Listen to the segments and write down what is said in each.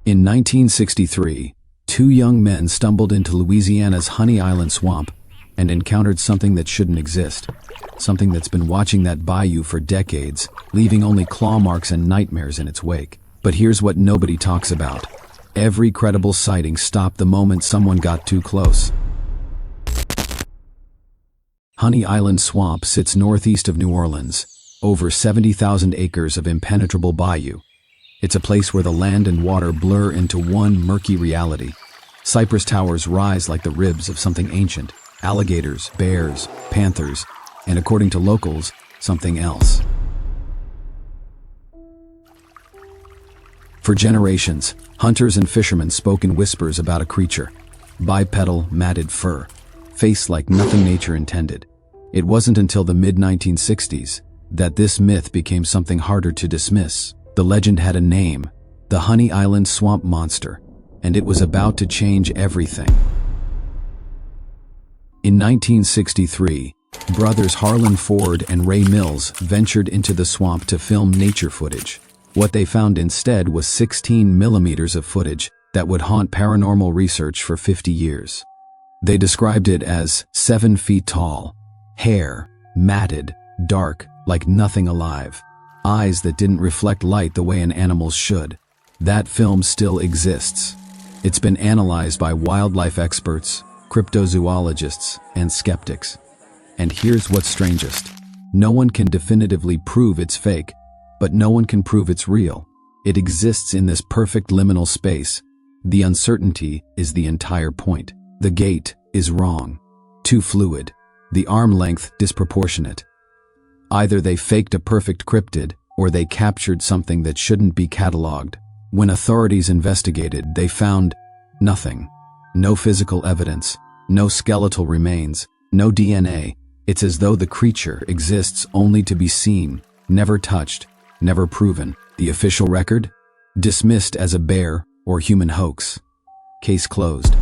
In 1963, two young men stumbled into Louisiana's Honey Island swamp and encountered something that shouldn't exist. Something that's been watching that bayou for decades, leaving only claw marks and nightmares in its wake. But here's what nobody talks about. Every credible sighting stopped the moment someone got too close. Honey Island Swamp sits northeast of New Orleans, over 70,000 acres of impenetrable bayou. It's a place where the land and water blur into one murky reality. Cypress towers rise like the ribs of something ancient. Alligators, bears, panthers, and according to locals, something else. For generations, hunters and fishermen spoke in whispers about a creature. Bipedal, matted fur, face like nothing nature intended. It wasn't until the mid-1960s that this myth became something harder to dismiss. The legend had a name, the Honey Island Swamp Monster, and it was about to change everything. In 1963, brothers Harlan Ford and Ray Mills ventured into the swamp to film nature footage. What they found instead was 16 millimeters of footage that would haunt paranormal research for 50 years. They described it as 7 feet tall, hair, matted, dark, like nothing alive, eyes that didn't reflect light the way an animal's should. That film still exists. It's been analyzed by wildlife experts, cryptozoologists, and skeptics. And here's what's strangest. No one can definitively prove it's fake, but no one can prove it's real. It exists in this perfect liminal space. The uncertainty is the entire point. The gait is wrong, too fluid, the arm length disproportionate. Either they faked a perfect cryptid, or they captured something that shouldn't be cataloged. When authorities investigated, they found nothing. No physical evidence, no skeletal remains, no DNA. It's as though the creature exists only to be seen, never touched, never proven. The official record? Dismissed as a bear or human hoax. Case closed.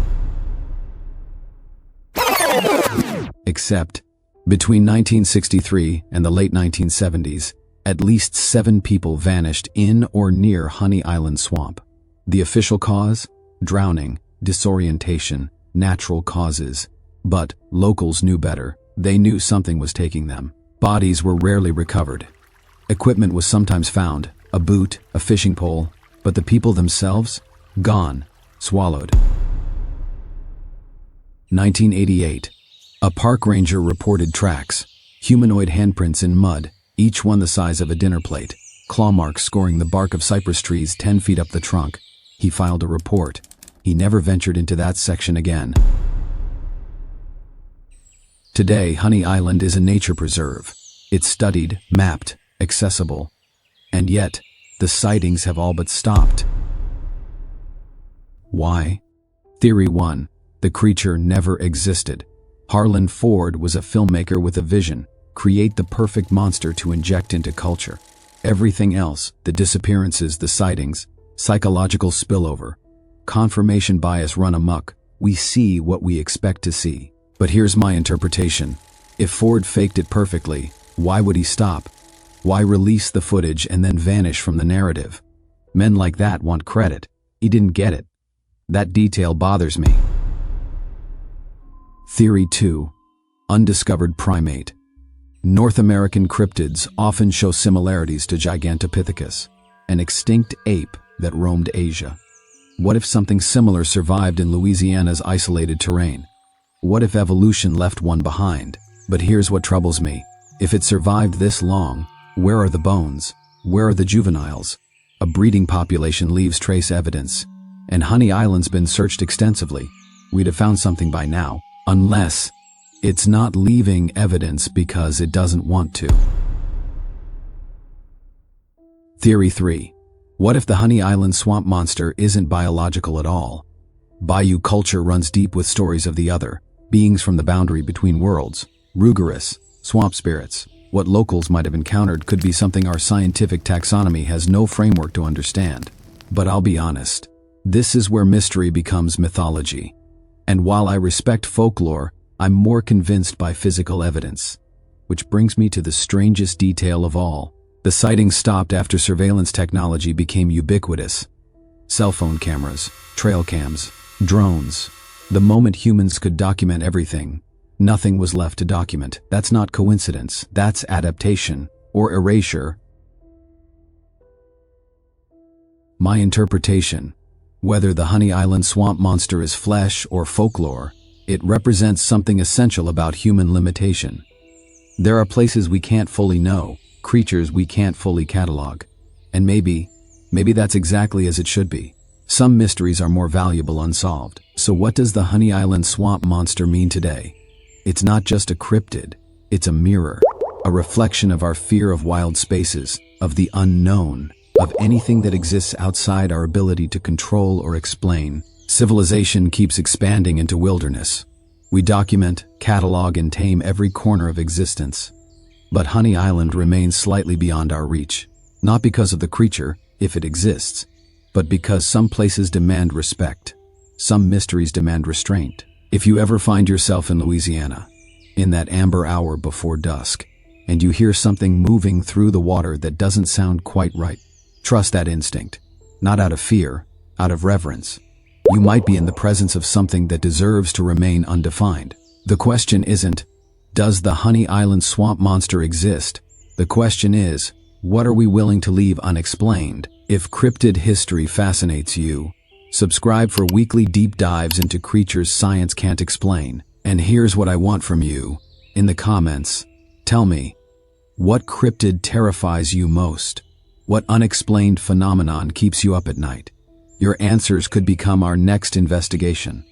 Except, between 1963 and the late 1970s, at least 7 people vanished in or near Honey Island Swamp. The official cause? Drowning, disorientation, natural causes. But locals knew better. They knew something was taking them. Bodies were rarely recovered. Equipment was sometimes found, a boot, a fishing pole, but the people themselves? Gone, swallowed. 1988. A park ranger reported tracks, humanoid handprints in mud, each one the size of a dinner plate, claw marks scoring the bark of cypress trees 10 feet up the trunk. He filed a report. He never ventured into that section again. Today, Honey Island is a nature preserve. It's studied, mapped, accessible. And yet, the sightings have all but stopped. Why? Theory 1. The creature never existed. Harlan Ford was a filmmaker with a vision: create the perfect monster to inject into culture. Everything else, the disappearances, the sightings, psychological spillover, confirmation bias run amok. We see what we expect to see. But here's my interpretation. If Ford faked it perfectly, why would he stop? Why release the footage and then vanish from the narrative? Men like that want credit. He didn't get it. That detail bothers me. Theory 2. Undiscovered primate. North American cryptids often show similarities to Gigantopithecus, an extinct ape that roamed Asia. What if something similar survived in Louisiana's isolated terrain? What if evolution left one behind? But here's what troubles me. If it survived this long, where are the bones? Where are the juveniles? A breeding population leaves trace evidence, and Honey Island's been searched extensively. We'd have found something by now, unless it's not leaving evidence because it doesn't want to. Theory 3. What if the Honey Island Swamp Monster isn't biological at all? Bayou culture runs deep with stories of the other, beings from the boundary between worlds, Rugerous, swamp spirits. What locals might have encountered could be something our scientific taxonomy has no framework to understand. But I'll be honest, this is where mystery becomes mythology. And while I respect folklore, I'm more convinced by physical evidence. Which brings me to the strangest detail of all. The sightings stopped after surveillance technology became ubiquitous. Cell phone cameras, trail cams, drones. The moment humans could document everything, nothing was left to document. That's not coincidence, that's adaptation, or erasure. My interpretation: whether the Honey Island swamp monster is flesh or folklore, it represents something essential about human limitation. There are places we can't fully know, creatures we can't fully catalog. And maybe that's exactly as it should be. Some mysteries are more valuable unsolved. So what does the Honey Island swamp monster mean today? It's not just a cryptid, it's a mirror, a reflection of our fear of wild spaces, of the unknown, of anything that exists outside our ability to control or explain. Civilization keeps expanding into wilderness. We document, catalog, and tame every corner of existence. But Honey Island remains slightly beyond our reach, not because of the creature, if it exists, but because some places demand respect. Some mysteries demand restraint. If you ever find yourself in Louisiana, in that amber hour before dusk, and you hear something moving through the water that doesn't sound quite right, trust that instinct, not out of fear, out of reverence. You might be in the presence of something that deserves to remain undefined. The question isn't, does the Honey Island swamp monster exist? The question is, what are we willing to leave unexplained? If cryptid history fascinates you, subscribe for weekly deep dives into creatures science can't explain. And here's what I want from you. In the comments, tell me, what cryptid terrifies you most? What unexplained phenomenon keeps you up at night? Your answers could become our next investigation.